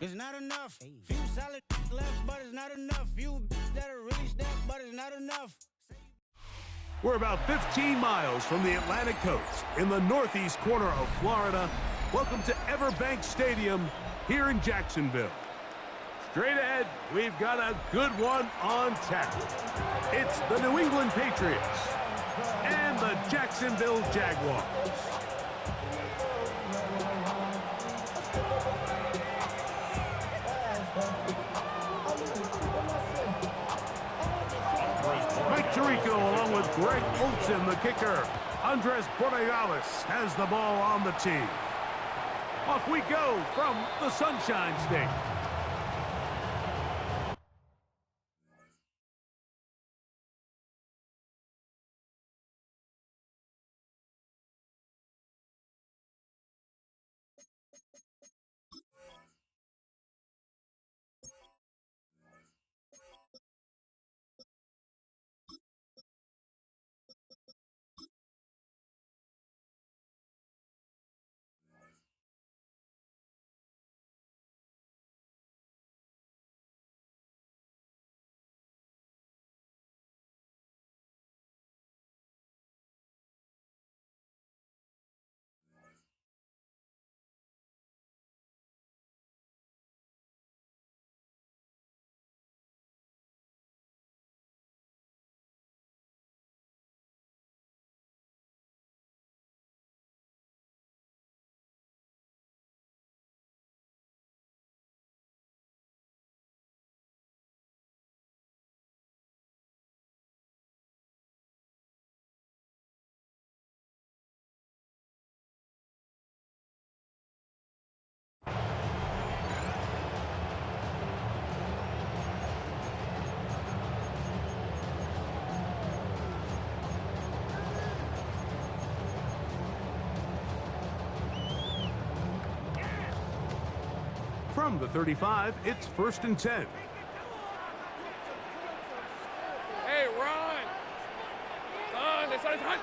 It's not enough. Few solid left, but it's not enough. Few that are really step, but it's not enough. We're about 15 miles from the Atlantic coast in the northeast corner of Florida. Welcome to Everbank Stadium here in Jacksonville. Straight ahead, we've got a good one on tap. It's the New England Patriots and the Jacksonville Jaguars. Mike Tirico along with Greg Olsen, the kicker. Andres Borregales has the ball on the tee. Off we go from the Sunshine State. From the 35, it's 1st and 10. Hey, run! Run! It's run!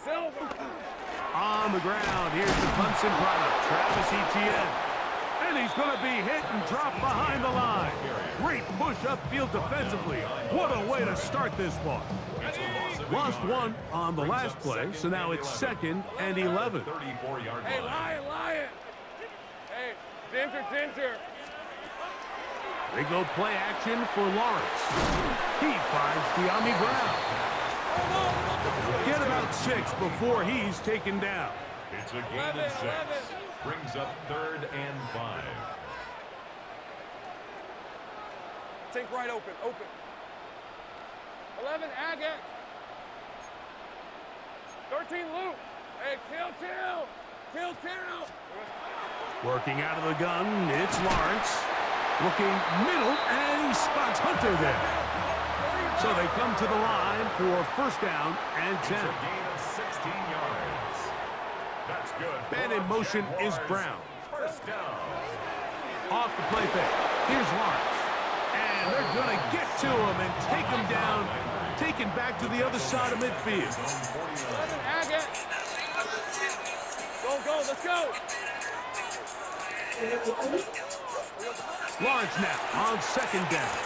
Silver! On the ground, here's the Clemson product, Travis Etienne. And he's going to be hit and dropped behind the line. Great push upfield defensively. What a way to start this one. Lost one on the last play, so now it's 2nd and 11. Hey, Lion! Hey, Dinter! They go play action for Lawrence. He finds De'Ami Brown. Get about 6 before he's taken down. It's a gain of 6. Brings up 3rd and 5. Take right open. 11, Agate. 13, Luke. Hey, kill. Working out of the gun, it's Lawrence. Looking middle, and he spots Hunter there. So they come to the line for 1st down and 10. It's a gain of 16 yards. That's good. Man in motion is Brown. 1st down. Off the play fake. Here's Lawrence. And they're going to get to him and take him down. Taken back to the other side of midfield. 11, Agate. Go, let's go. Lawrence now on 2nd down.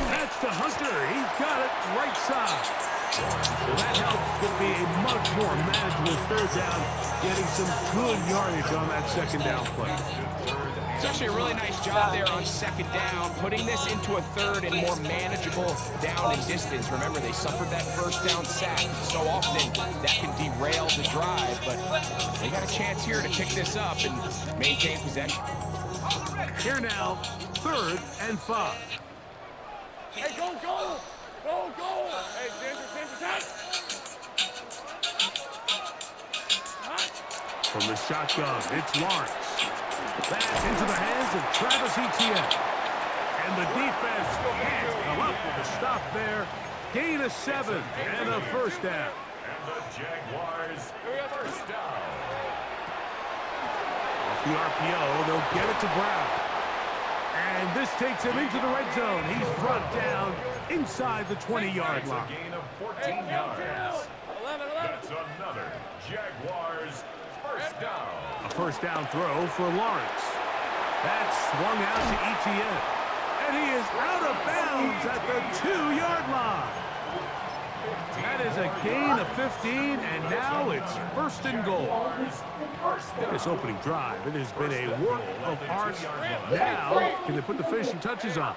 That's to Hunter. He's got it right side. Well, that helps to be a much more manageable 3rd down, getting some good yardage on that 2nd down play. It's actually a really nice job there on 2nd down, putting this into a 3rd and more manageable down and distance. Remember, they suffered that 1st down sack. So often that can derail the drive, but they got a chance here to pick this up and maintain possession. Here now, 3rd and 5. Hey, go! Hey, Dinter. From the shotgun, it's Lawrence. Back into the hands of Travis Etienne. And the defense can't come up with a stop there. Gain of 7 and a 1st down. And the Jaguars 1st down. Off the RPO, they'll get it to Brown. And this takes him into the red zone. He's brought down inside the 20-yard line. It's a gain of 14 yards. 11. It's another Jaguars first down. A first down throw for Lawrence. That's swung out to Etienne. And he is out of bounds at the 2-yard line. That is a gain of 15, and now it's first and goal. This opening drive, it has been a work of art. Now, can they put the finishing touches on?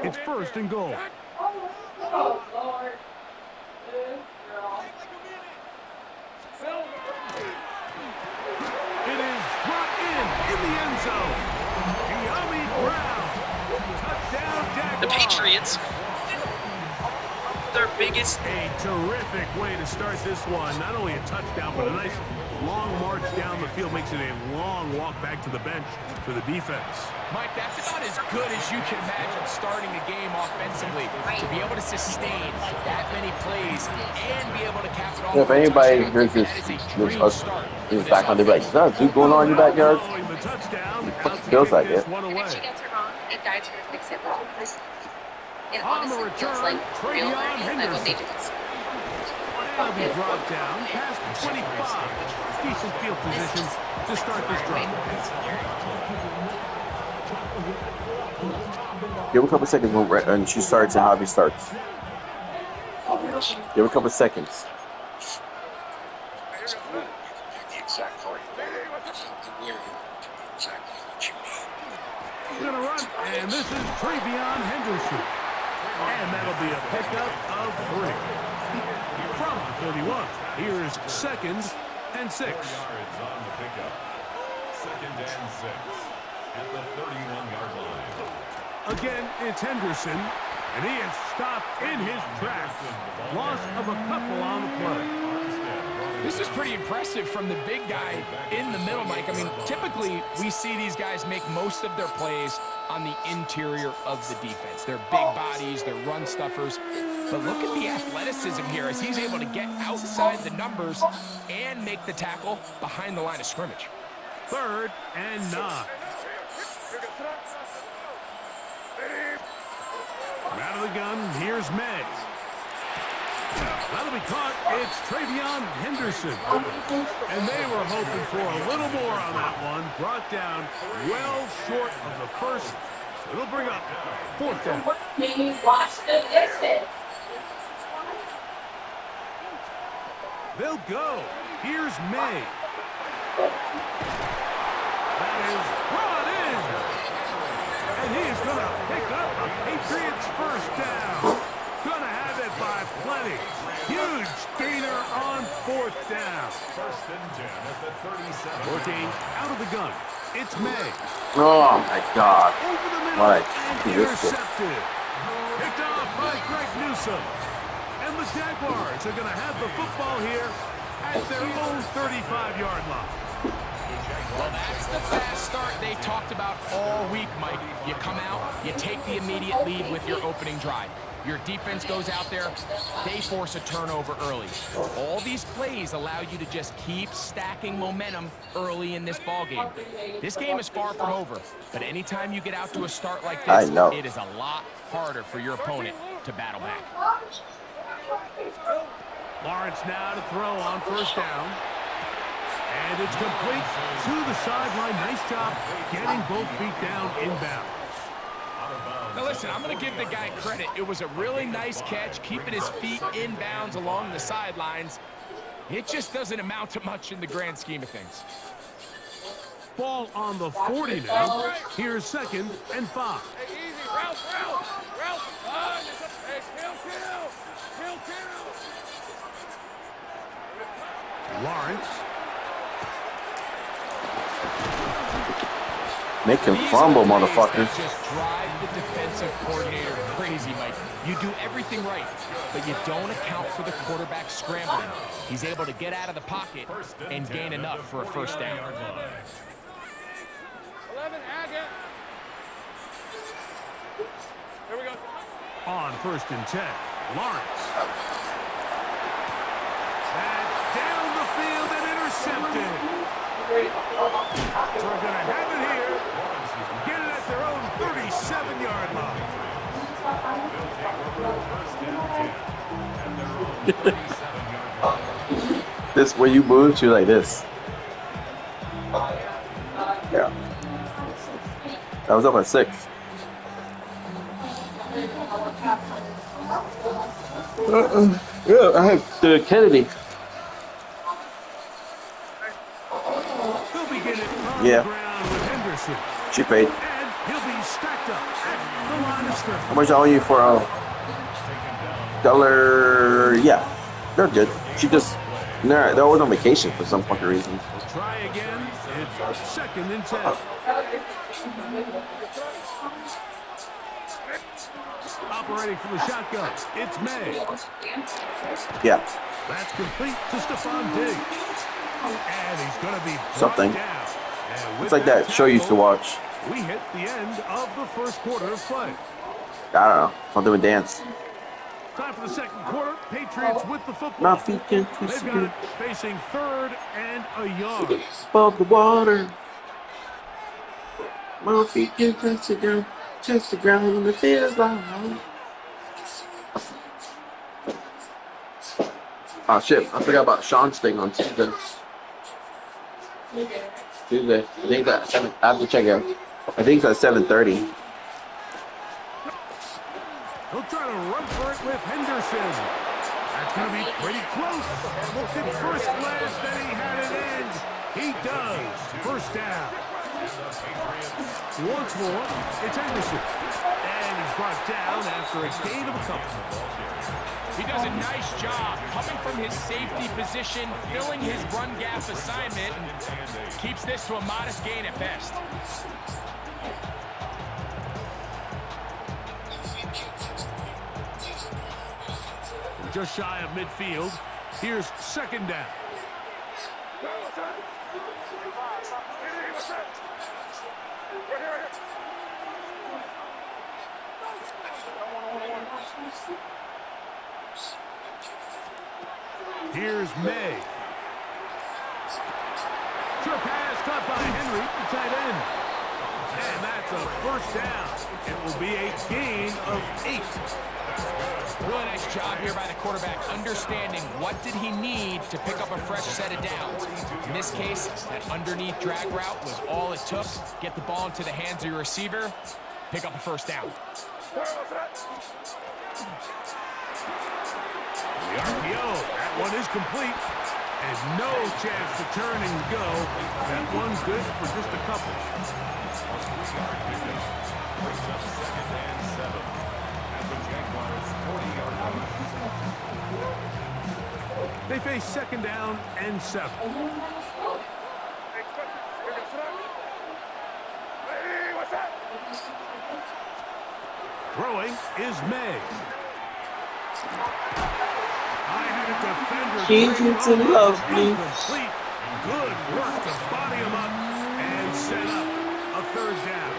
It's first and goal. It is brought in the end zone. De'Ami Brown. Touchdown, Jaguars. The Patriots, their biggest. A terrific way to start this one. Not only a touchdown, but a nice long march down the field. Makes it a long walk back to the bench for the defense. Mike, that's about as good as you can imagine starting a game offensively. To be able to sustain that many plays and be able to cap it off. If anybody hears this background, they're like, is that a dude going on in your backyard? Following the touchdown, It feels like it. one away. And if she gets it wrong, it died to fix it. It On the honestly feels return, like real Travion learning, like what they Henderson. do. That'll be brought down past the 25. Decent field position to start this drive. Give her a couple seconds when she starts and Javi starts. Give her a couple seconds. We're going to run, and this is Travion Henderson. And that'll be a pickup of 3. From the 31, here's 2nd and 6. Yards on the pickup. 2nd and 6 at the 31-yard line. Again, it's Henderson, and he is stopped in his tracks. Loss of a couple on the play. This is pretty impressive from the big guy in the middle, Mike. I mean, typically we see these guys make most of their plays on the interior of the defense. They're big bodies, they're run stuffers. But look at the athleticism here as he's able to get outside the numbers and make the tackle behind the line of scrimmage. 3rd and 9. Out of the gun, here's May. That'll be caught. It's Travion Henderson. And they were hoping for a little more on that one. Brought down well short of the first. So it'll bring up 4th down. They'll go. Here's May. That is brought in. And he is going to pick up a Patriots first down. Going to have it by plenty. Huge gainer on 4th down. 1st and 10 at the 37. Working out of the gun. It's May. Oh my God. Over the middle What? and intercepted. Picked off by Greg Newsome. And the Jaguars are going to have the football here at their own 35-yard line. Well, that's the fast start they talked about all week, Mike. You come out, you take the immediate lead with your opening drive. Your defense goes out there, they force a turnover early. All these plays allow you to just keep stacking momentum early in this ballgame. This game is far from over, but anytime you get out to a start like this, it is a lot harder for your opponent to battle back. Lawrence now to throw on 1st down. And it's complete to the sideline. Nice job getting both feet down inbounds. Now listen, I'm going to give the guy credit. It was a really nice catch, keeping his feet inbounds along the sidelines. It just doesn't amount to much in the grand scheme of things. Ball on the 40 now. Here's 2nd and 5. Hey, easy. Route. Hey, kill. Lawrence. Make him fumble, motherfuckers. Just drive the defensive coordinator crazy, Mike. You do everything right, but you don't account for the quarterback scrambling. He's able to get out of the pocket and gain enough for a first down. 11, Agate. Here we go. On 1st and 10, Lawrence. That's down the field and intercepted. So we're going to have it here. Get it at their own 37-yard line. This where you move to like this. Yeah. That was up at 6. Yeah, I have the Kennedy. He'll begin it on Yeah. the ground with Henderson. She paid. And he'll be stacked up at the line of scrimmage. How much I owe you for dollar? Yeah, they're good. She just they're always on vacation for some fucking reason. We'll try again. It's 2nd and 10. Operating from the shotgun, it's May. Yeah, That's complete to Stephon Diggs. And he's going to be brought something. down. And with It's like that show you used to watch. we hit the end of the first quarter of play. I don't know, something with dance. Time for the second quarter. Patriots with the football. My feet can They've got it facing 3rd and a yard. above the water. My feet can touch the ground, and it feels like. Oh shit! I forgot about Sean's thing on Tuesday. I think that 7. I have to check it. I think it's at 7:30. He'll try to run for it with Henderson. That's going to be pretty close. Looked at first glance that he had it in. He does. First down. Once more, it's Henderson. And he's brought down after a gain of a couple. He does a nice job coming from his safety position, filling his run gap assignment, and keeps this to a modest gain at best. Just shy of midfield. Here's 2nd down. Here's May. Short pass caught by Henry, the tight end. And that's a first down. It will be a gain of 8. Really nice job here by the quarterback, understanding what did he need to pick up a fresh set of downs. In this case, that underneath drag route was all it took. Get the ball into the hands of your receiver, pick up a first down. The RPO, that one is complete. And no chance to turn and go. That one good for just a couple. They face 2nd down and 7. Throwing is May. I had a defender. Jesus and love me. Complete. Good work to body him up and set up a 3rd down.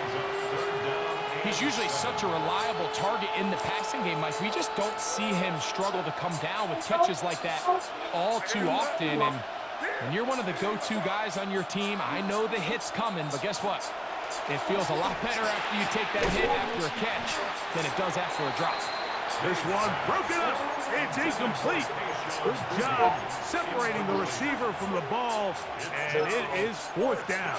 He's usually such a reliable target in the passing game, Mike. We just don't see him struggle to come down with catches like that all too often. And when you're one of the go-to guys on your team, I know the hit's coming, but guess what? It feels a lot better after you take that hit after a catch than it does after a drop. This one broken up. It's incomplete. Good job separating the receiver from the ball, and it is 4th down.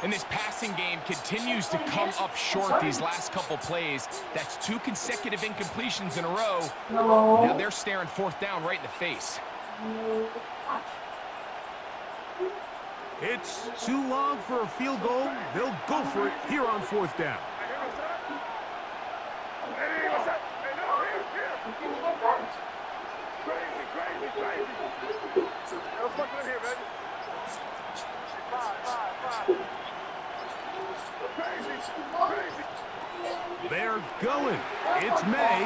And this passing game continues to come up short these last couple plays. That's 2 consecutive incompletions in a row. Now they're staring 4th down right in the face. It's too long for a field goal. They'll go for it here on 4th down. They're going. It's May.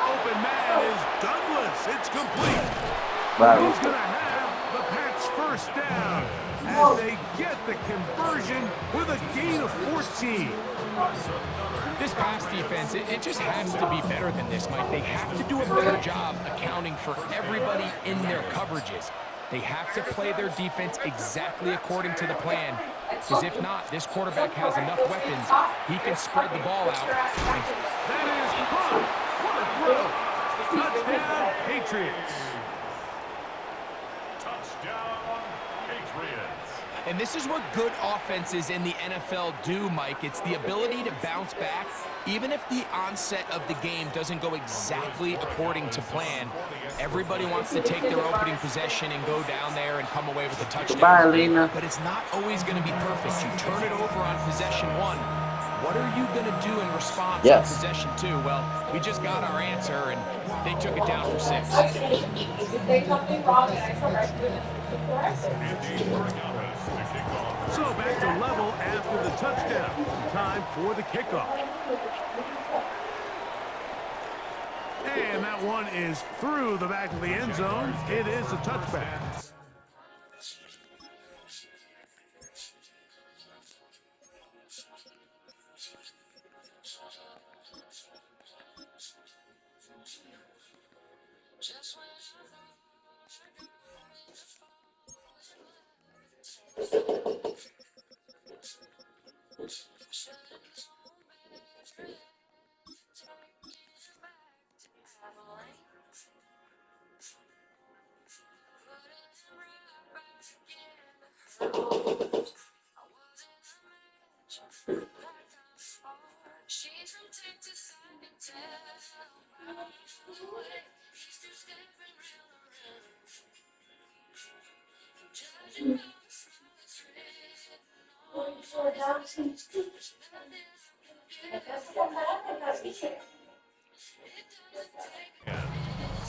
Open man is Douglas. It's complete. He's going to have the Pats' first down as they get the conversion with a gain of 14. This pass defense, it just has to be better than this, Mike. They have to do a better job accounting for everybody in their coverages. They have to play their defense exactly according to the plan, because if not, this quarterback has enough weapons. He can spread the ball out. That is caught. What a throw. Touchdown, Patriots. Touchdown, Patriots. And this is what good offenses in the NFL do, Mike. It's the ability to bounce back, even if the onset of the game doesn't go exactly according to plan. Everybody wants to take their opening possession and go down there and come away with a touchdown. Bye, Lena. But it's not always going to be perfect. You turn it over on possession one. What are you going to do in response on possession two? Well, we just got our answer, and they took it down for 6. If you say something wrong and I correct you, then you correct it. Andy Burgamas to kick off. So back to level after the touchdown. Time for the kickoff. And that one is through the back of the end zone. It is a touchback.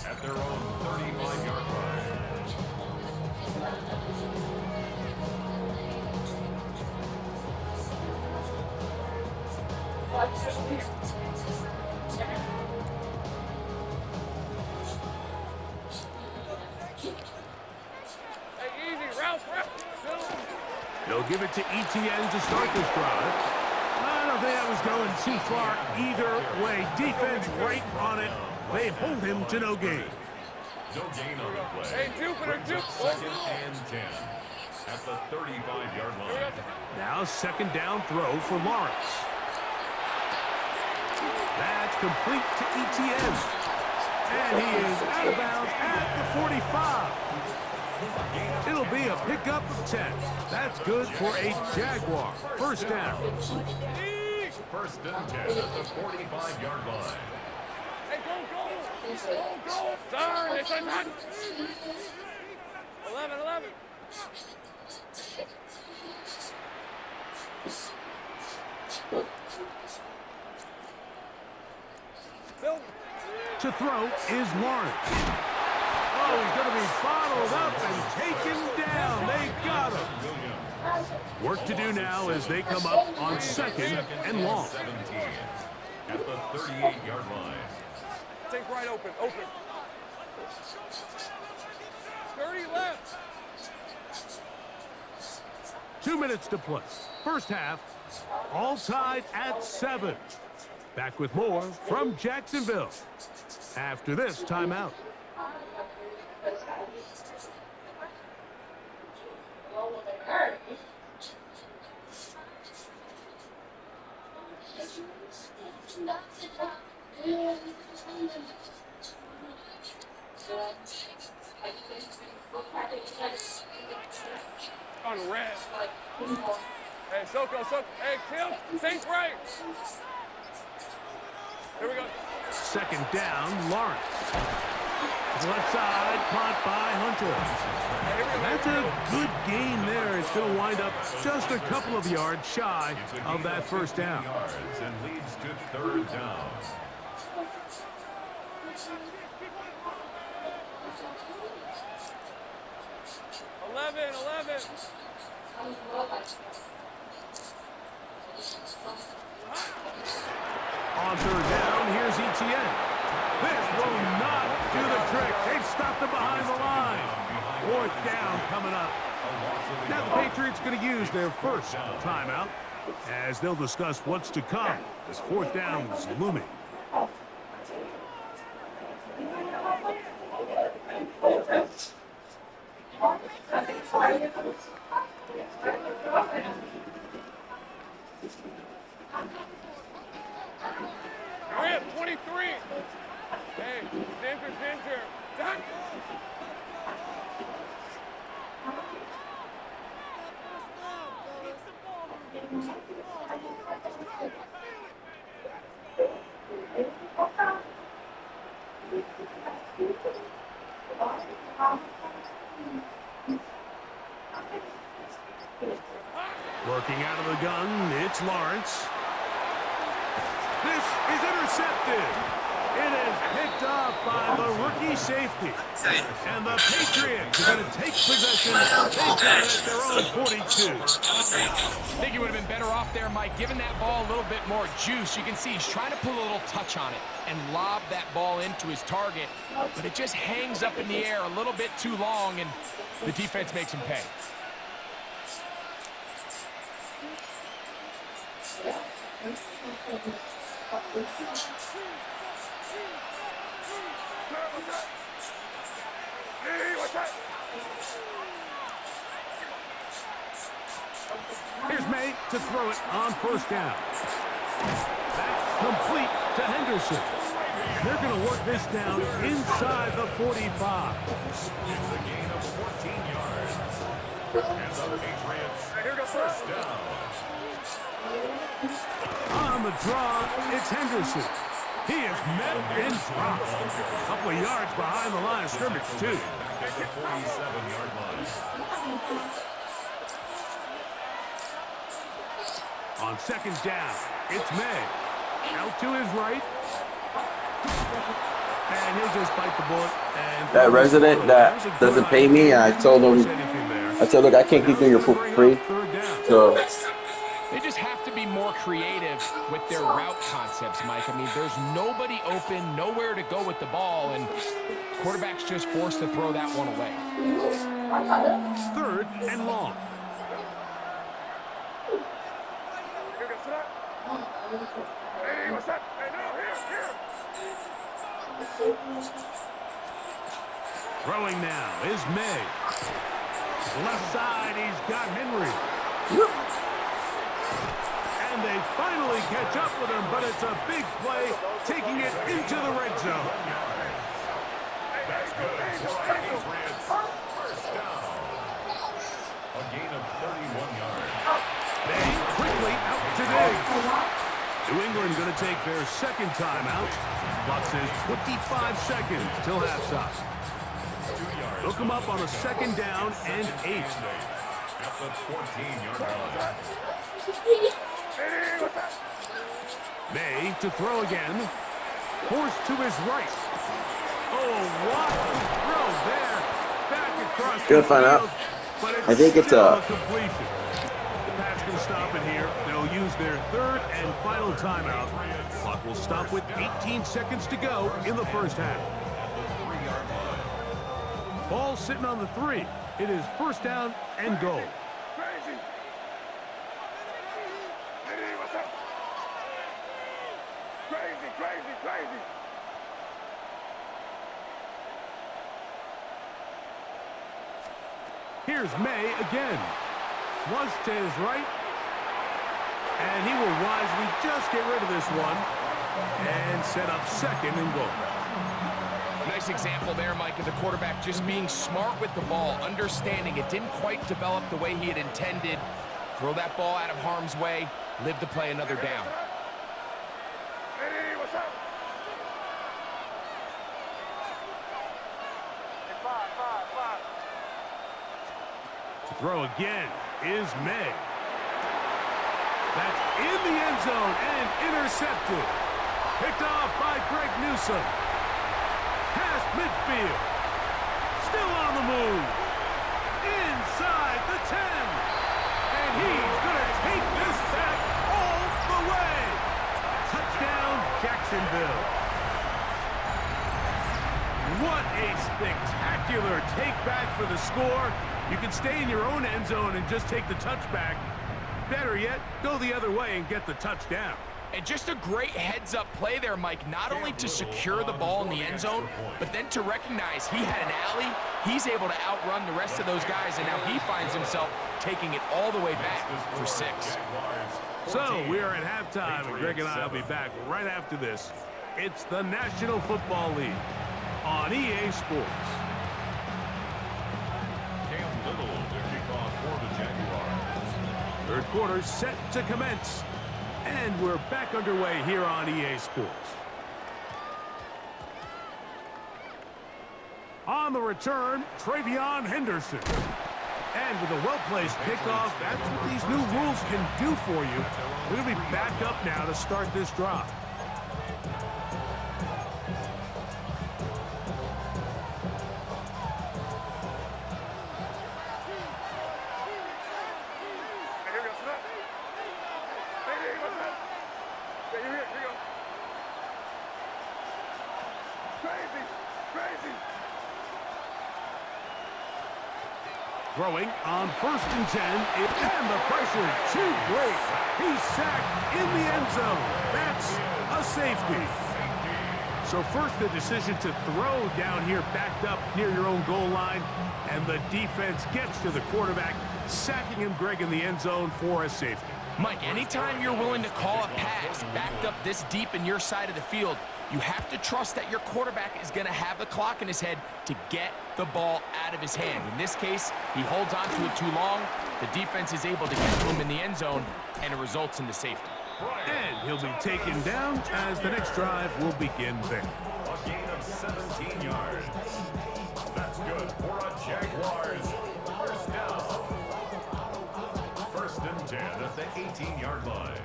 At their own 35-yard line. Hey, easy, Ralph. They'll give it to ETN to start this drive. I don't think that was going too far either way. Defense right on it. They hold him to no gain. No gain on the play. Hey, Jupiter, Brings up 2nd and 10 at the 35-yard line. Now second down throw for Lawrence. That's complete to ETN. And he is out of bounds at the 45. It'll be a pickup of 10. That's good for a Jaguar. First down. First and 10 at the 45-yard line. Hey, go. Turn, it's a touch. 11. To throw is Lawrence. Oh, he's going to be bottled up and taken down. They got him. Work to do now as they come up on second and long. 17 at the 38-yard line. Think right, open. 30 left. 2 minutes to play. First half, all tied at 7. Back with more from Jacksonville after this timeout. On red. Hey, Soko. Hey, Kim, think right. Here we go. Second down, Lawrence. Left side, caught by Hunter. That's a good gain there. It's going to wind up just a couple of yards shy of that first down. And leads to 3rd down. Eleven. On 3rd down, here's ETN. This will not do the trick. They've stopped him behind the line. 4th down coming up. Now the Patriots going to use their first timeout as they'll discuss what's to come as 4th down is looming. Rip, 23. Hey, Ginger. Working out of the gun, it's Lawrence. This is intercepted. It is picked off by the rookie safety. And the Patriots are going to take possession. They've got it at their own 42. I think he would have been better off there, Mike, giving that ball a little bit more juice. You can see he's trying to put a little touch on it and lob that ball into his target, but it just hangs up in the air a little bit too long, and the defense makes him pay. Here's May to throw it on first down. That's complete to Henderson. They're going to work this down inside the 45. It's a gain of 14 yards. And the Patriots first down. On the draw, it's Henderson. He is met and dropped. A couple of yards behind the line of scrimmage, too. At the 47-yard line. On second down, it's May. Out to his right. And he'll just bite the bullet. And That resident that doesn't pay me, and I told him, look, I can't keep doing your food for free. So They just have to be more creative with their route concepts, Mike. I mean, there's nobody open, nowhere to go with the ball, and quarterback's just forced to throw that one away. Third and long. Throwing now is May. Left side, he's got Henry. And they finally catch up with him, but it's a big play, taking it into the red zone. That's good. Patriots first down. A gain of 31 yards. They quickly out today. New England going to take their second timeout. Clock says 25 seconds till halftime. They'll come up on a second down and 8. At the 14-yard line. May to throw again. Forced to his right. Oh, what a throw there. Back across Gonna the find field, out. but I think it's still a completion. The Pats can stop it here. They'll use their third and final timeout. Clock will stop with 18 seconds to go in the first half. Ball sitting on the 3. It is first down and goal. Crazy. Here's May again. Flush to his right. And he will wisely just get rid of this one and set up second and goal. Nice example there, Mike, of the quarterback just being smart with the ball, understanding it didn't quite develop the way he had intended. Throw that ball out of harm's way, live to play another down. To throw again is May. That's in the end zone and intercepted. Picked off by Greg Newsome. Past midfield. Still on the move. Inside the 10. And he's going to take this back all the way. Touchdown, Jacksonville. What a spectacular take back for the score. You can stay in your own end zone and just take the touchback. Better yet, go the other way and get the touchdown. And just a great heads-up play there, Mike, not only to secure the ball in the end zone, but then to recognize he had an alley. He's able to outrun the rest of those guys, and now he finds himself taking it all the way back for 6. So we are at halftime, and Greg and I will be back right after this. It's the National Football League on EA Sports. Third quarter set to commence. And we're back underway here on EA Sports. On On the return, Travion Henderson. And with a well-placed kickoff, that's what these new rules can do for you. We're going to be back up now to start this drive. Throwing on 1st and 10, and the pressure too great. He's sacked in the end zone. That's a safety. So first, the decision to throw down here backed up near your own goal line, and the defense gets to the quarterback, sacking him, Greg, in the end zone for a safety. Mike, anytime you're willing to call a pass backed up this deep in your side of the field, you have to trust that your quarterback is going to have the clock in his head to get the ball out of his hand. In this case, he holds on to it too long. The defense is able to get to him in the end zone, and it results in the safety. And he'll be taken down as the next drive will begin there. A gain of 17 yards. That's good for a Jaguars first down. 1st and 10 at the 18-yard line.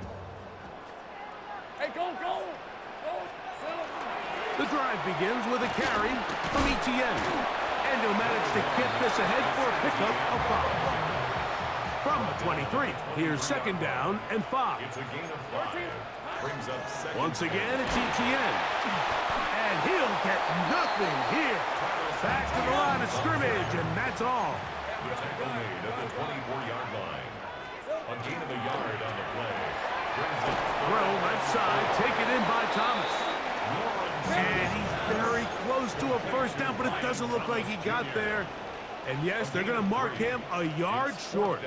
Hey, go, go! Go! The drive begins with a carry from Etienne. And he'll manage to get this ahead for a pickup of 5. From the 23, here's 2nd down and 5. It's a gain of 5. Brings up 2nd. Once again, it's Etienne. And he'll get nothing here. Back to the line of scrimmage, and that's all. The tackle made at the 24-yard line. A gain of a yard on the play. Brings up Throw left side, taken in by Thomas. And he's very close to a 1st down, but it doesn't look like he got there. And yes, they're going to mark him a yard short.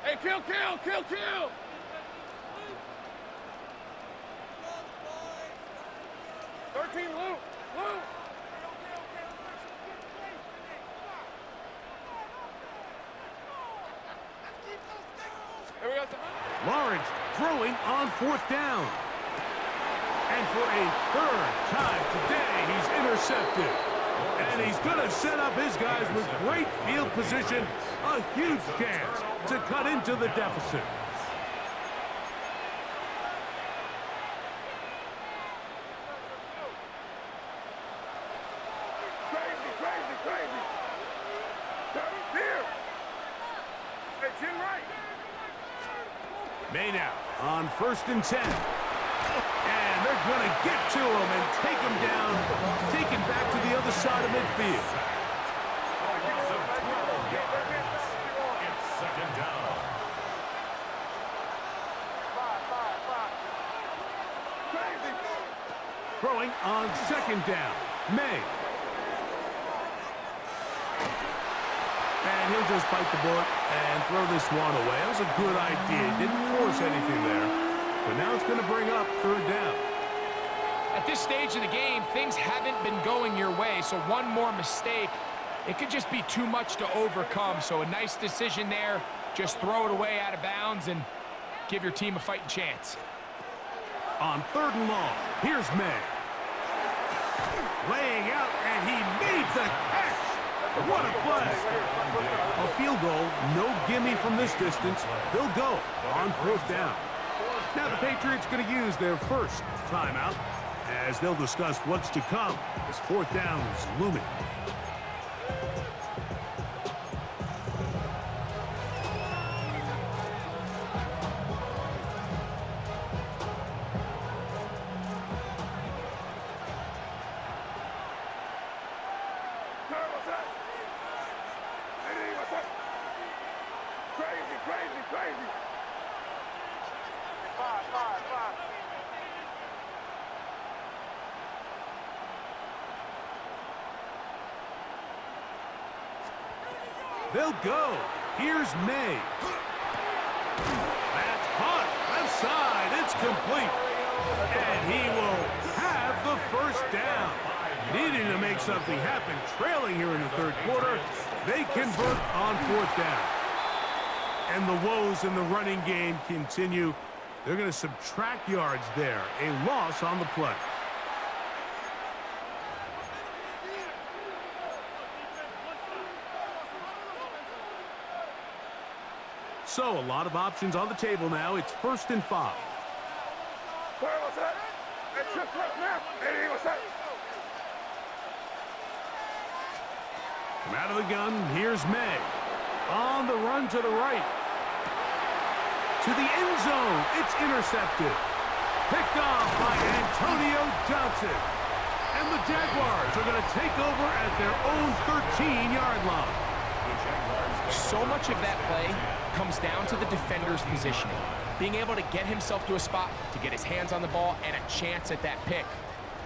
Hey, kill, kill, kill, kill! Luke! Luke! Here we go. Lawrence throwing on 4th down. And for a 3rd time today, he's intercepted. And he's going to set up his guys with great field position. A huge chance to cut into the deficit. Crazy, crazy, crazy! Here! Hey, chin right! May now on 1st and 10. And they're going to get to him and take him down, taken back to the other side of midfield. It's 2nd down. Crazy! Throwing on 2nd down. May. And he'll just bite the bullet and throw this one away. That was a good idea. Didn't force anything there. But now it's going to bring up 3rd down. At this stage of the game, things haven't been going your way, so one more mistake, it could just be too much to overcome. So a nice decision there. Just throw it away out of bounds and give your team a fighting chance. On 3rd and long, here's May. Laying out, and he made the catch. What a play. A field goal, no gimme from this distance. They'll go on 4th down. Now the Patriots going to use their first timeout as they'll discuss what's to come as 4th down is looming. Crazy, crazy, crazy! 5, 5, 5. They'll go. Here's May. That's caught. Left side. It's complete. And he will have the 1st down. Needing to make something happen. Trailing here in the 3rd quarter. They convert on 4th down. And the woes in the running game continue They're going to subtract yards there. A loss on the play. So a lot of options on the table now. It's 1st and 5. Come out of the gun. Here's May. On the run to the right. To the end zone. It's intercepted. Picked off by Antonio Johnson. And the Jaguars are going to take over at their own 13-yard line. So much of that play comes down to the defender's positioning. Being able to get himself to a spot, to get his hands on the ball, and a chance at that pick.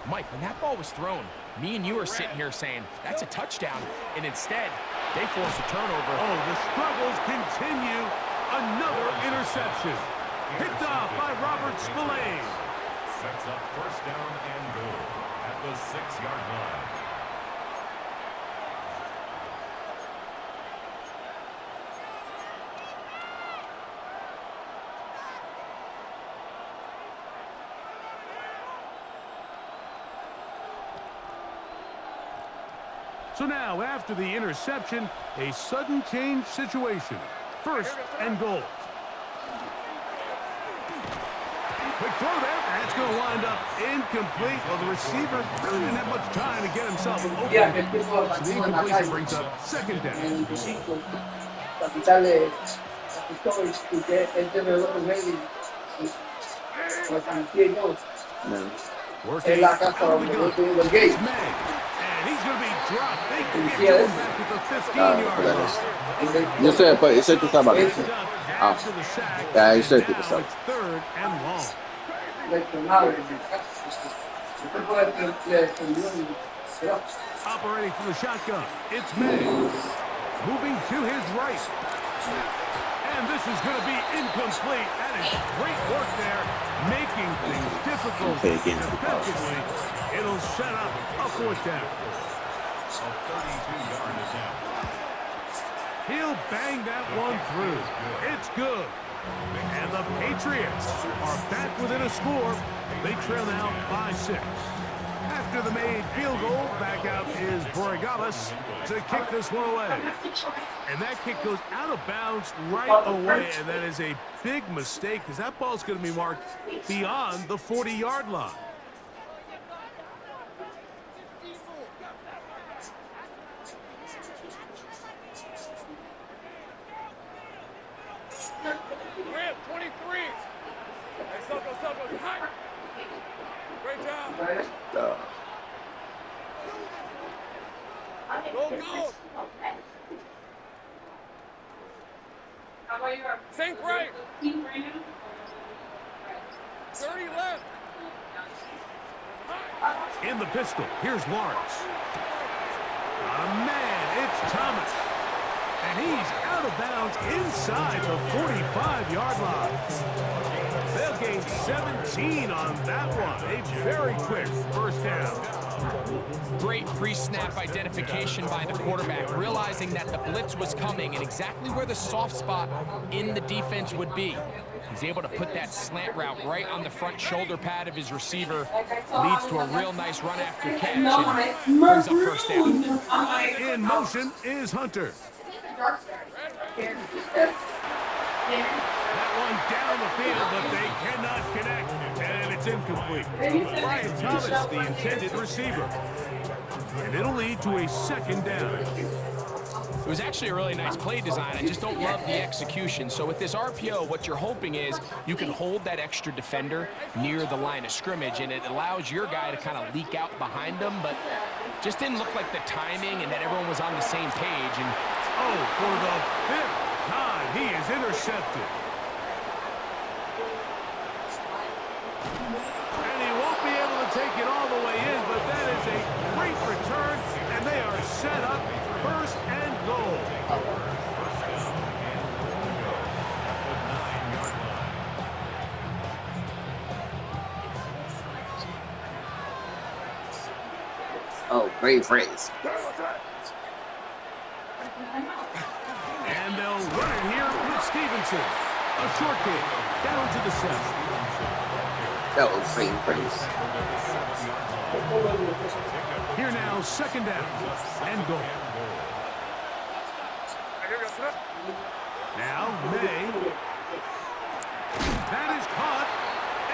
Mike, when that ball was thrown, me and you are sitting here saying, that's a touchdown. And instead, they force a turnover. Oh, the struggles continue. Another interception. Picked off by Robert Spillane. Sets up 1st down and goal at the 6-yard line. So now, after the interception, a sudden change situation. 1st and goal. Quick throw there. That's going to wind up incomplete. Well, the receiver really didn't have much time to get himself open. So the incompletion brings up 2nd down. Working out of the gun. It's May. And he's going to be dropped. They can get him back at the 15-yard line. Yo sé, pues, eso tú sabes. Ya, eso tú sabes. It's 3rd and long. Operating from the shotgun, it's May. Moving to his right. And this is going to be incomplete. That is great work there, making things difficult defensively. It'll set up a 4th down. A 32-yard attempt. He'll bang that one through. It's good. And the Patriots are back within a score. They trail now by 6. After the made field goal, back out is Borregales to kick this one away. And that kick goes out of bounds right away, and that is a big mistake because that ball's going to be marked beyond the 40-yard line. Grant, 23. Hey, Soko, high. Great job. Go. Sink right. 30 left. In the pistol, here's Lawrence. Man, it's Thomas. And he's out of bounds inside the 45-yard line. They'll gain 17 on that one. A very quick 1st down. Great pre-snap identification by the quarterback, realizing that the blitz was coming and exactly where the soft spot in the defense would be. He's able to put that slant route right on the front shoulder pad of his receiver. Leads to a real nice run after catch and brings up 1st down. In motion is Hunter. That one down the field, but they cannot connect, and it's incomplete. Brian Thomas, the intended receiver. And it'll lead to a 2nd down. It was actually a really nice play design. I just don't love the execution. So with this RPO, what you're hoping is you can hold that extra defender near the line of scrimmage, and it allows your guy to kind of leak out behind them, but just didn't look like the timing and that everyone was on the same page. And oh, for the 5th time, he is intercepted. And he won't be able to take it all the way in, but that is a great return, and they are set up 1st and goal. Oh, great phrase. And they'll run it here with Stevenson. A short game down to the 7. That was clean praise. Here now, second down and goal. Now May. That is caught,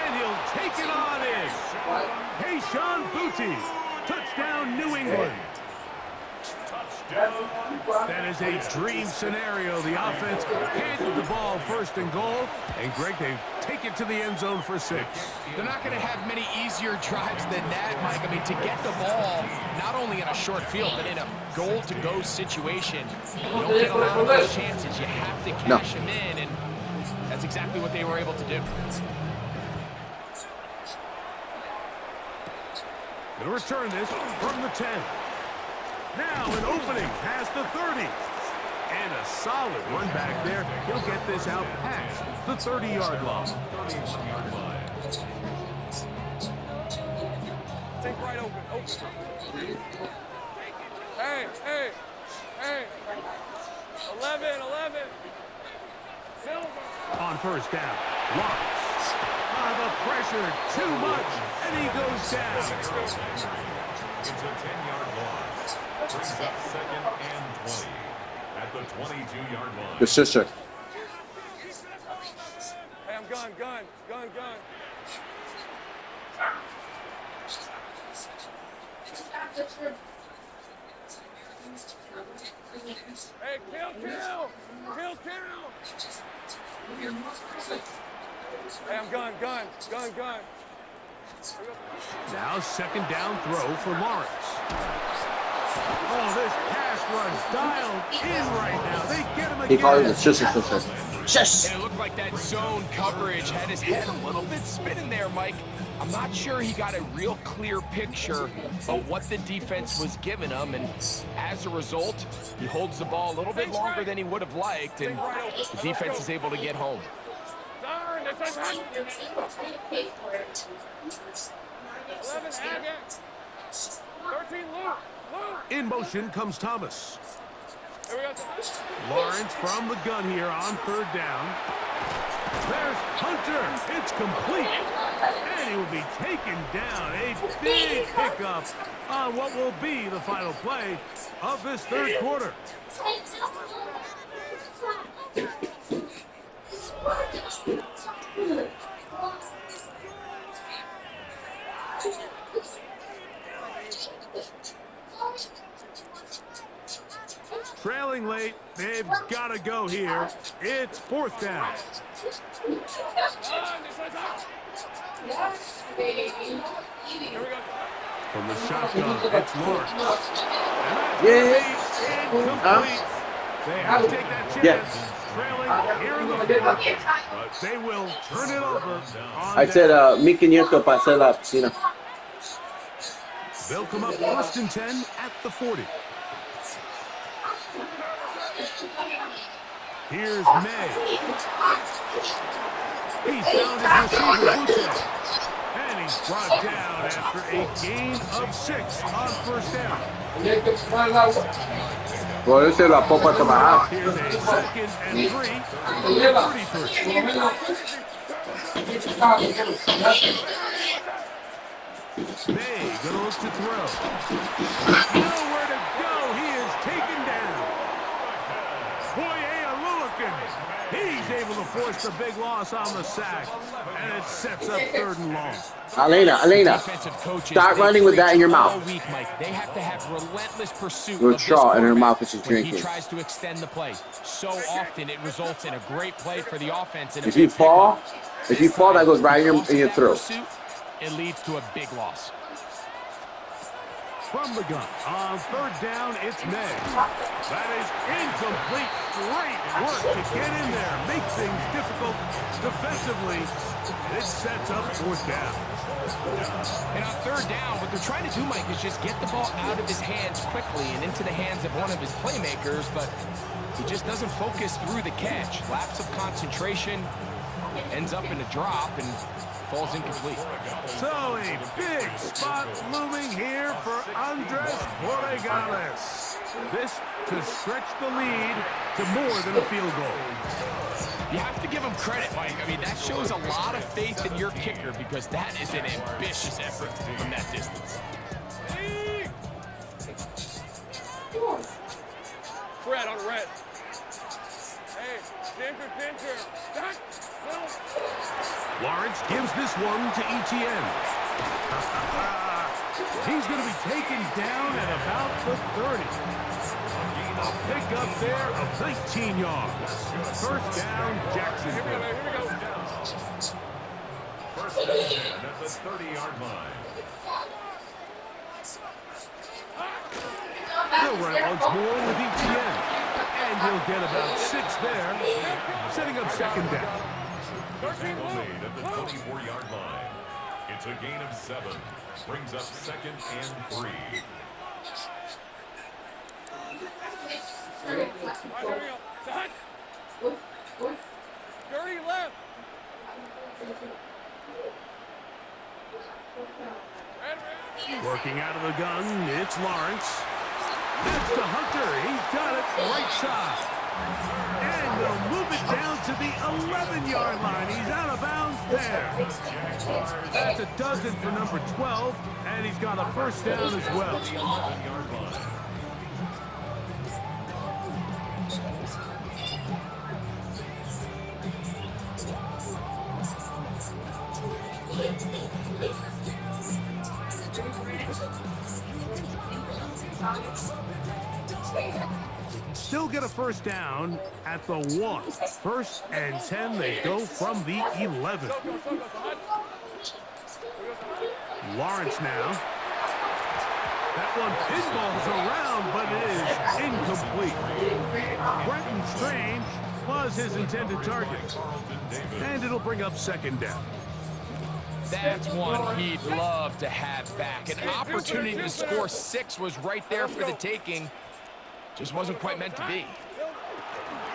and he'll take it on in. Kayshawn Booty. Touchdown, New England. That is a dream scenario. The offense handled the ball first and goal, and Greg, they take it to the end zone for 6. They're not going to have many easier drives than that, Mike. I mean, to get the ball, not only in a short field, but in a goal-to-go situation, you don't get a lot of those chances. You have to cash them in, and that's exactly what they were able to do. Going to return this from the 10. Now an opening past the 30. And a solid run back there. He'll get this out past the 30-yard line. Take right open. Hey. 11. Silver. On first down, Lawrence. The pressure too much, and he goes down. It's a 10-yard loss. Brings up 2nd and 20 at the 22-yard line. Your sister. Hey, I'm gun. Hey, kill. Hey, I'm gun. Now second down throw for Lawrence. Oh, this pass rush dialed in right now. They get him again. He calls it sister. Shush. And it looked like that zone coverage had his head a little bit spinning there, Mike. I'm not sure he got a real clear picture of what the defense was giving him, and as a result, he holds the ball a little bit longer than he would have liked, and the defense is able to get home. 11, Agate. 13, Luke. In motion comes Thomas. Here we go. Lawrence from the gun here on third down. There's Hunter. It's complete. And he will be taken down. A big pickup on what will be the final play of this third quarter. Trailing late, they've got to go here. It's fourth down. From the shotgun, it's Lawrence. And that's incomplete. They have to take that chance. Trailing here in the fourth, but they will turn it over. I said, mi quiniento para la piscina. They'll come up first and 10 at the 40. Here's May. He's found his receiver, Butte. And he's brought down after a gain of 6 on first down. Por eso la popa trabajar. Here's a second and 3. 33. May gonna look to throw. Nowhere to go. He is taken down. He's able to force the big loss on the sack, and it sets up third and long. Elena, start running with that in your mouth. Week, Mike. They have to have relentless pursuit With of straw this in her mouth as she's when drinking. he tries to extend the play. So often it results in a great play for the offense. And If you fall, that goes right in your throat. It leads to a big loss. From the gun, on third down, it's May. That is incomplete. Great work to get in there. Make things difficult defensively. It sets up fourth down. And on third down, what they're trying to do, Mike, is just get the ball out of his hands quickly and into the hands of one of his playmakers, but he just doesn't focus through the catch. Lapse of concentration, ends up in a drop, and falls incomplete. So a big spot looming here for Andres Borregales. This to stretch the lead to more than a field goal. You have to give him credit, Mike. I mean, that shows a lot of faith in your kicker because that is an ambitious effort from that distance. Fred on red. Hey, Ginger. Stop. Lawrence gives this one to Etienne. He's going to be taken down at about the 30. A pickup there of 19 yards. First down, Jacksonville. Here we go. First and 10 at the 30-yard line. He'll run it once more with Etienne. And he'll get about 6 there, setting up second down. Tackle made at the 24-yard line. It's a gain of 7. Brings up second and 3. Here we go. Stop. Dirty left. Working out of the gun, it's Lawrence. That's to Hunter. He's got it right side. And they'll move it down to the 11-yard line. He's out of bounds there. That's a dozen for number 12, and he's got a first down as well. Still get a first down at the 1. First and 10, they go from the 11. Lawrence now. That one pinballs around, but it is incomplete. Brenton Strange was his intended target. And it'll bring up second down. That's one he'd love to have back. An opportunity to score 6 was right there for the taking. Just wasn't quite meant to be.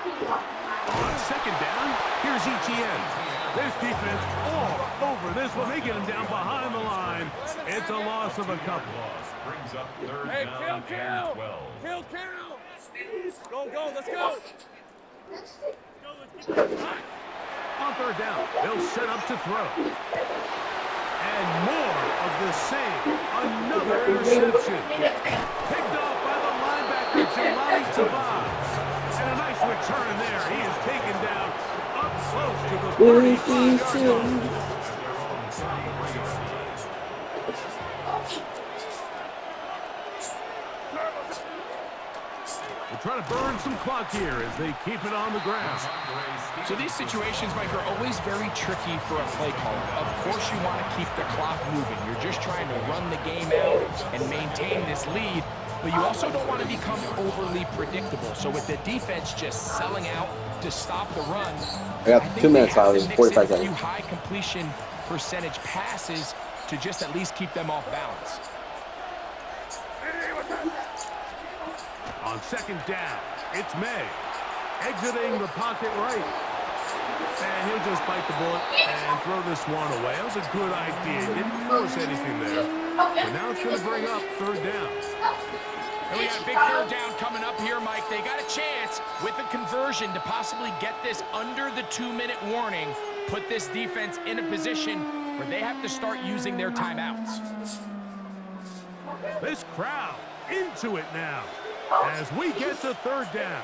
On second down, here's Etienne. This defense all over this one. They get him down behind the line. It's a loss of a couple. Brings up third Hey, down kill. and 12. Kill. Go, let's go. On third down, they'll set up to throw. And more of the same. Another interception. Picked off by the linebacker, Jelani Tavaz. And a nice return there. He is taken down up close to the 35-yard line. They're trying to burn some clock here as they keep it on the ground. So these situations, Mike, are always very tricky for a play caller. Of course you want to keep the clock moving. You're just trying to run the game out and maintain this lead, but you also don't want to become overly predictable. So with the defense just selling out to stop the run, I got 2 minutes out of 45 a few seconds. high completion percentage passes to just at least keep them off balance. On second down, it's May. Exiting the pocket right. And he'll just bite the bullet and throw this one away. That was a good idea. He didn't force anything there. But now it's going to bring up third down. And we got a big third down coming up here, Mike. They got a chance with a conversion to possibly get this under the 2-minute warning, put this defense in a position where they have to start using their timeouts. This crowd into it now as we get to third down.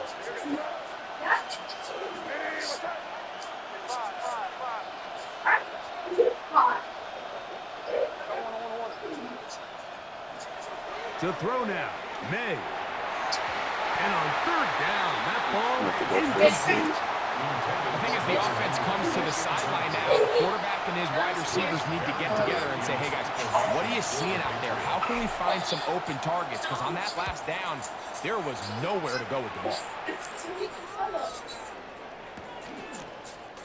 To throw now, May. And on third down, that ball incomplete. I think as the offense comes to the sideline now, the quarterback and his wide receivers need to get together and say, hey, guys, what are you seeing out there? How can we find some open targets? Because on that last down, there was nowhere to go with the ball.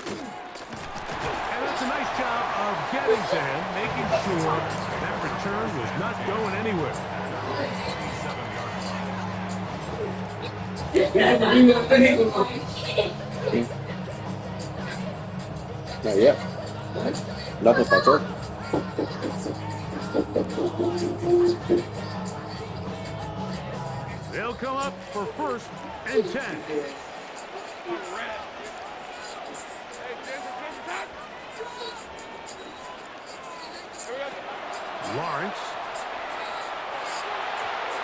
And that's a nice job of getting to him, making sure that return was not going anywhere. Not yet. Nothing, Spencer. They'll come up for first and 10.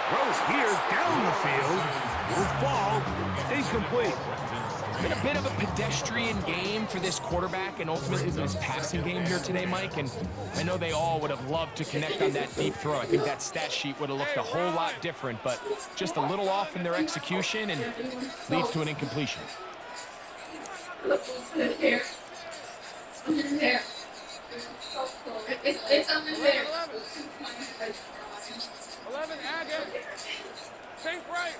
Throws here down the field. Will fall. Incomplete. It's been a bit of a pedestrian game for this quarterback and ultimately this passing game here today, Mike. And I know they all would have loved to connect on that deep throw. I think that stat sheet would have looked a whole lot different, but just a little off in their execution and leads to an incompletion. It's on the there. 11, Agate. Think right.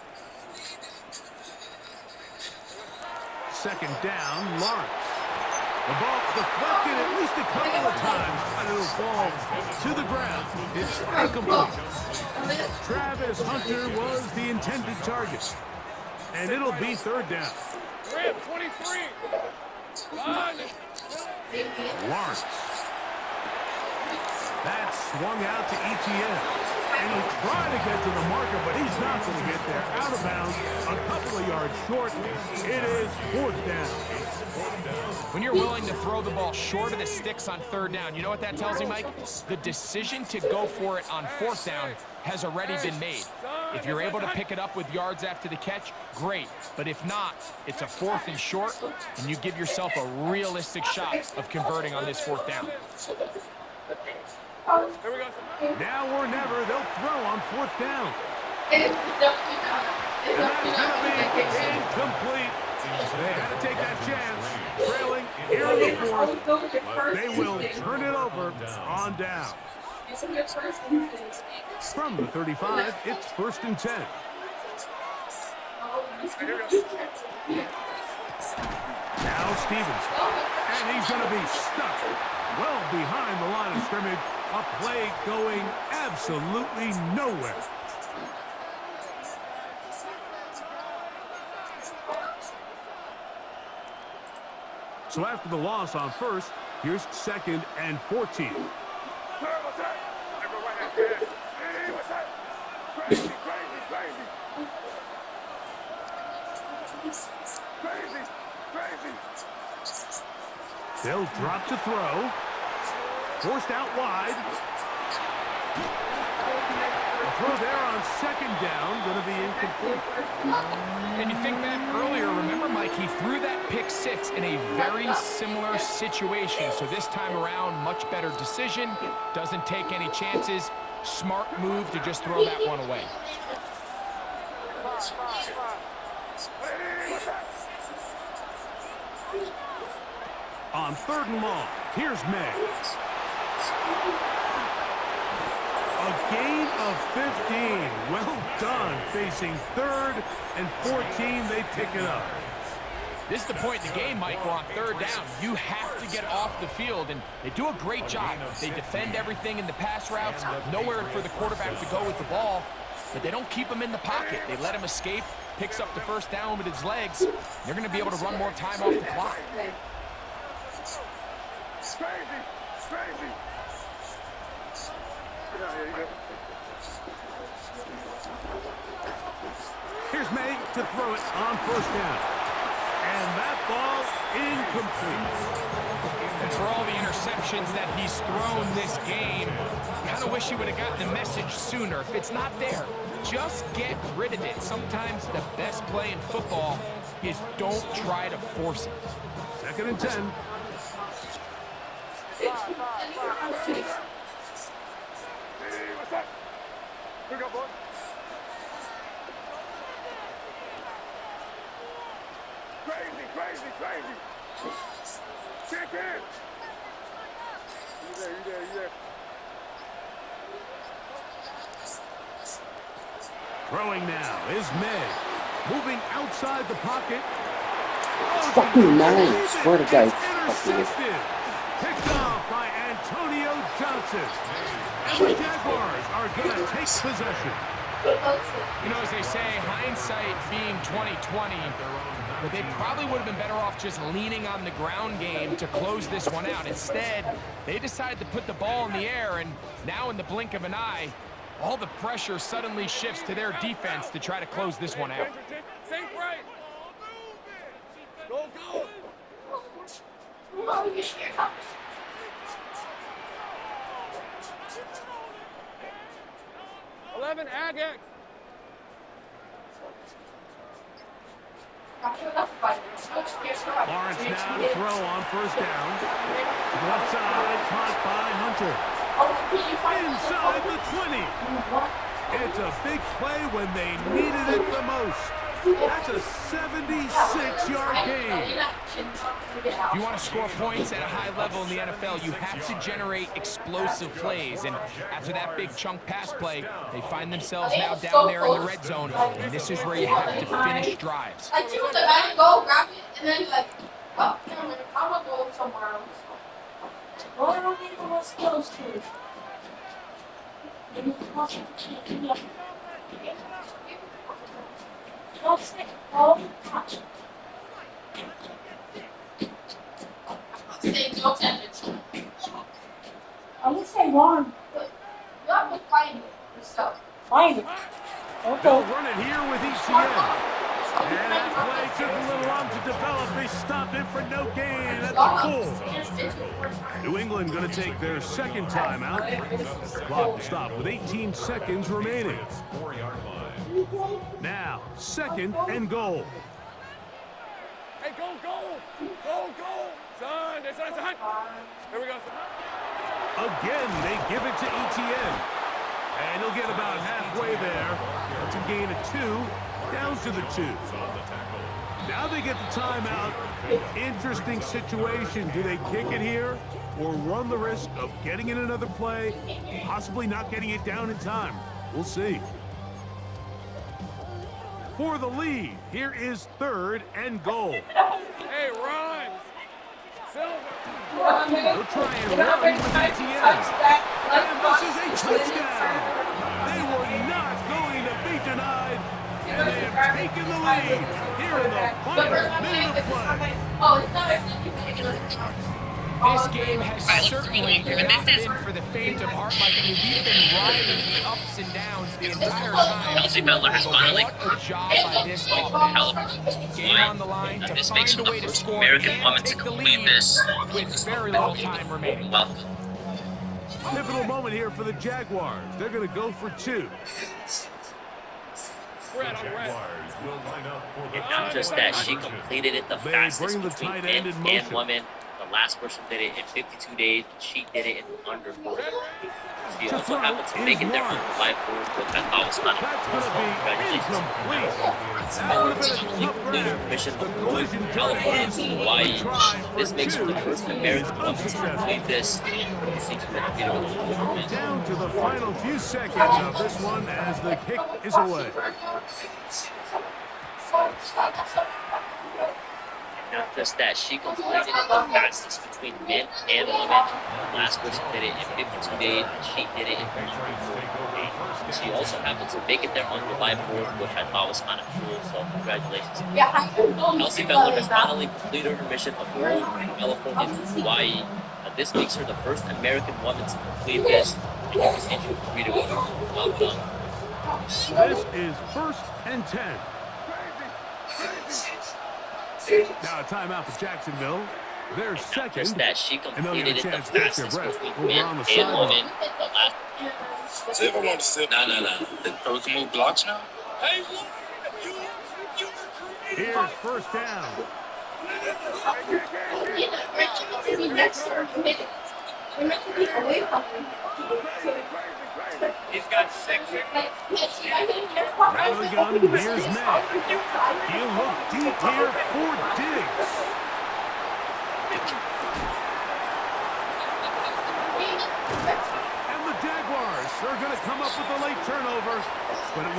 Second down, Lawrence. The ball deflected at least a couple of times, and it'll fall to the ground. It's incomplete. Travis Hunter was the intended target, and it'll be third down. Rip, 23. Lawrence. That's swung out to ETN. And he'll try to get to the marker, but he's not going to get there. Out of bounds, a couple of yards short. It is fourth down. When you're willing to throw the ball short of the sticks on third down, you know what that tells you, Mike? The decision to go for it on fourth down has already been made. If you're able to pick it up with yards after the catch, great. But if not, it's a fourth and short, and you give yourself a realistic shot of converting on this fourth down. Here we go. Now or never, they'll throw on fourth down. It's And that's going to be incomplete. They had to take that chance. Trailing here in the fourth. They will turn it over on down. From the 35, it's 1st and 10. Now Stevens. And he's going to be stuck well behind the line of scrimmage. A play going absolutely nowhere. So after the loss on first, here's 2nd and 14. They'll drop to throw. Forced out wide. A throw there on 2nd down, going to be incomplete. And you think back earlier, remember, Mike, he threw that pick six in a very similar situation. So this time around, much better decision. Doesn't take any chances. Smart move to just throw that one away. On 3rd and long, here's May. A gain of 15. Well done. Facing 3rd and 14, they pick it up. This is the point in the game, Mike, where on 3rd down, you have to get off the field, and they do a great job. They defend everything in the pass routes, nowhere for the quarterback to go with the ball, but they don't keep him in the pocket. They let him escape, picks up the 1st down with his legs. They're going to be able to run more time off the clock. Crazy. Here's May to throw it on 1st down. And that ball incomplete. And for all the interceptions that he's thrown this game, kind of wish he would have gotten the message sooner. If it's not there, just get rid of it. Sometimes the best play in football is don't try to force it. 2nd and 10. Here we go, boy. Crazy. Kick in. You there. Throwing now is May. Moving outside the pocket. Fucking man. Swear to God. Intercepted. Picked off by Antonio Johnson. And the Jaguars are going to take possession. You know, as they say, hindsight being 20/20, but they probably would have been better off just leaning on the ground game to close this one out. Instead, they decided to put the ball in the air, and now in the blink of an eye, all the pressure suddenly shifts to their defense to try to close this one out. Think right. Go. 11, Agate. Lawrence now to throw on first down. Left side, caught by Hunter. Inside the 20. It's a big play when they needed it the most. That's a 76-yard gain. If you want to score points at a high level in the NFL, you have to generate explosive plays. And after that big chunk pass play, they find themselves now down there in the red zone. And this is where you have to finish drives. Like, you with the bag, go grab it, and then like, oh, never mind, I'm gonna go somewhere else. Well, I don't need the most skills too. Don't say, oh, touch. Say no sentence. I would say one. But you have to find it yourself. Find it. Okay. They'll run it here with ETN. And that play took a little long to develop. They stopped it for no gain at the 4. New England going to take their second timeout. Clock will stop with 18 seconds remaining. 4-yard line. Now, second and goal. Hey, go, go! Go, go! Son, that's son. Here we go, son. Again, they give it to ETN. And he'll get about halfway there. That's a gain of 2, down to the 2. Now they get the timeout. Interesting situation. Do they kick it here or run the risk of getting in another play, possibly not getting it down in time? We'll see. For the lead, here is third and goal. Hey, run! Silver! They'll try and run with ETN. And this is a touchdown. They were not going to be denied. And they have taken the lead here in the final minute of play. Oh, it's not This game has certainly not been for the faint of heart. Like, I mean, we've been riding the ups and downs the entire time. Kelsey Butler has finally What a job by this offense. Game on the line to this makes find her a way the to first score American and woman to take the complete lead this. with very little time remaining. Well, Pivotal moment here for the Jaguars. They're going to go for 2. Jaguars will line up for the it's not just that she completed it the They fastest bring the between tight men end in and motion. women. The last person did it in 52 days. She did it in under 4 days. She also happened to make it there on the 5-4, which I thought was kind of That's going to be incomplete. That would have been a tough grab. mission The of collision California turn to Hawaii. try for This makes her 2. the first American woman to complete this. Down to the final few seconds of this one as the kick is away. Not just that, she completed it the fastest between men and women. The last person did it in 52 days. She did it in 3 days. She also happened to make it there on July 4th, which I thought was kind of cool, so congratulations. Kelsey Butler has finally completed her mission of going from California to Hawaii. This makes her the first American woman to complete this, and you can see she completed it. Well done. This is 1st and 10. Now a timeout for Jacksonville. They're second. Just that she And they'll get completed a it the chance to catch their fastest breath between over men on the and sideline. women. Those move blocks now? Here's first down. He's got 6. Now the gun, here's Matt. He'll look deep here for Diggs. And the Jaguars are going to come up with a late turnover, but it will